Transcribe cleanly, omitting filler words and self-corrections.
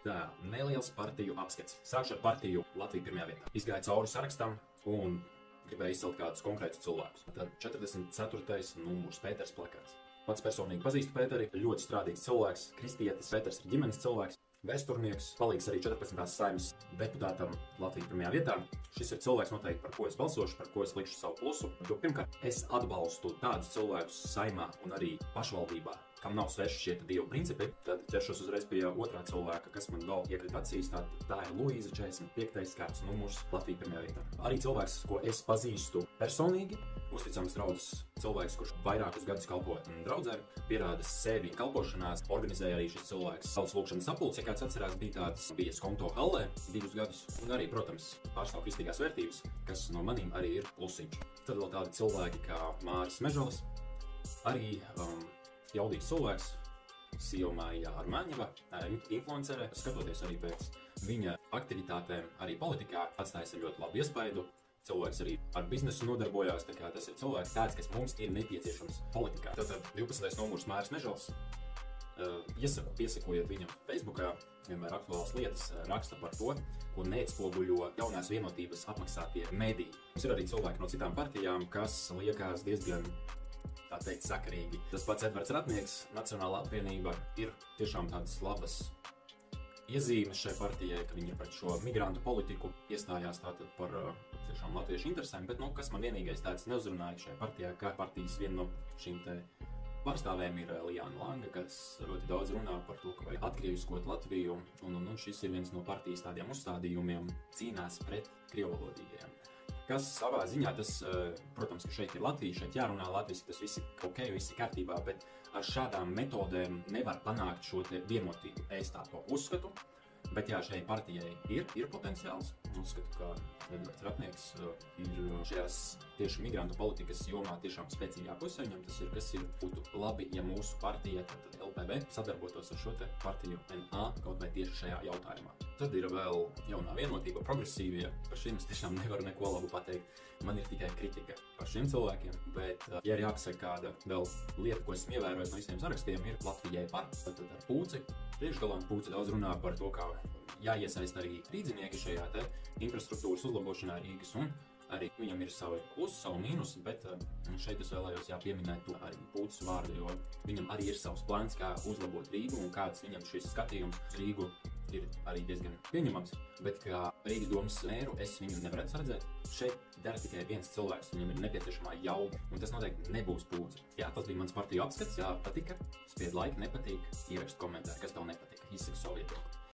Tā, neliels partiju apskats. Sākšu ar partiju Latviju pirmajā vietā. Izgāju cauri sarakstam un gribēju izcelt kādus konkrētus cilvēkus. Tad 44. numurs Pēters Plakāts. Pats personīgi pazīstu Pēteri, ļoti strādīgs cilvēks, kristietis. Pēters ir ģimenes cilvēks, vēsturnieks, palīgs arī 14. Saeimas deputātam Latviju pirmajā vietā. Šis ir cilvēks noteikti, par ko es balsošu, par ko es likšu savu plusu. Jo pirmkārt, es atbalstu tādus cilvēkus Saeimā un arī pašvaldībā, kam nav sveši šie divu principi. Tad ķeršos uzreiz pie otrā cilvēka, kas man vēl iekrīt acīs. Tā ir Luīza, 45. kārtas numurs Latviju pirmajā vietā. Arī cilvēks, ko es pazīstu personīgi, uzticams draudzes cilvēks, kurš vairākus gadus kalpo draudzēm, pierāda sevi kalpošanās, organizēja arī šis cilvēks savas lūkšanas sapulces, ja kāds atcerās, bija Skonto hallē 2 gadus, un arī, protams, pārstāv kristīgās vērtības, kas no manīm arī ir plusiņš. Tad vēl tādi cilvēki kā Māris Mežalis, arī jaudīgs cilvēks, sieva Maija Armaņeva, influencere, skatoties arī pēc viņa aktivitātēm arī politikā, atstājas ar ļoti labu iespaidu. Cilvēks arī ar biznesu nodarbojās, tā kā tas ir cilvēks tāds, kas mums ir nepieciešams politikā. Tātad 12. numurs Māris Mežalis. Piesakojiet viņam Facebookā, vienmēr aktuālas lietas raksta par to, ko neatspoguļo jaunās vienotības apmaksātie mediji. Mums ir arī cilvēki no citām partijām, kas liekas diezgan, tā teikt, sakarīgi. Tas pats Edvards Ratnieks, Nacionālā apvienība, ir tiešām tādas labas iezīmes šai partijai, ka viņi pret šo migrantu politiku iestājās tātad par tiešām latviešu interesēm, bet, kas man vienīgais tāds neuzrunāja šai partijā, kā partijas viena no šīm te pārstāvēm ir Lijāna Langa, kas ļoti daudz runā par to, ka vajag atgrieviskot Latviju, un šis ir viens no partijas tādiem uzstādījumiem cīnās pret krievvalodīgajiem. Kas savā ziņā, tas, protams, ka šeit ir Latvija, šeit jārunā latviski, tas viss ir ok, viss ir kārtībā, bet ar šādām metodēm nevar panākt šo te vienotību. Es tā to uzskatu, bet jā, šai partijai ir potenciāls. Uzskatu, ka Edvards Ratnieks ir šajās tieši migrantu politikas jomā tiešām spēcīgā pusē. Viņam tas ir, kas būtu labi, ja mūsu partija, tad LPV, sadarbotos ar šo te partiju NA kaut vai tieši šajā jautājumā. Tad ir vēl jaunā vienotība, progresīvie. Par šiem es tiešām nevaru neko labu pateikt. Man ir tikai kritika par šiem cilvēkiem, bet, ja ir jāpasaka kāda vēl lieta, ko esmu ievērojis no visiem sarakstiem, ir Latvijai par. Tad ar Pūci. Priekšgalā Pūci daudz runā par to, kā jāiesaist arī rīdzinieki šajā te infrastruktūras uzlabošanā Rīgas, un arī viņam ir savi plusi, savu mīnusi, bet šeit es vēlējos pieminēt to arī Pūces vārdu, jo viņam arī ir savs plāns, kā uzlabot Rīgu, un kāds viņam šis skatījums uz Rīgu ir arī diezgan pieņemams, bet kā Rīgas domas mēru es viņu nevarētu redzēt. Šeit dara tikai viens cilvēks, viņam ir nepieciešamā jauda, un tas noteikti nebūs Pūce. Jā, tas bija mans partiju apskats, jā, patika, spied laiku, nepatīk, ierakst komentāru, kas tev nepatika, izsaka savu viedokli.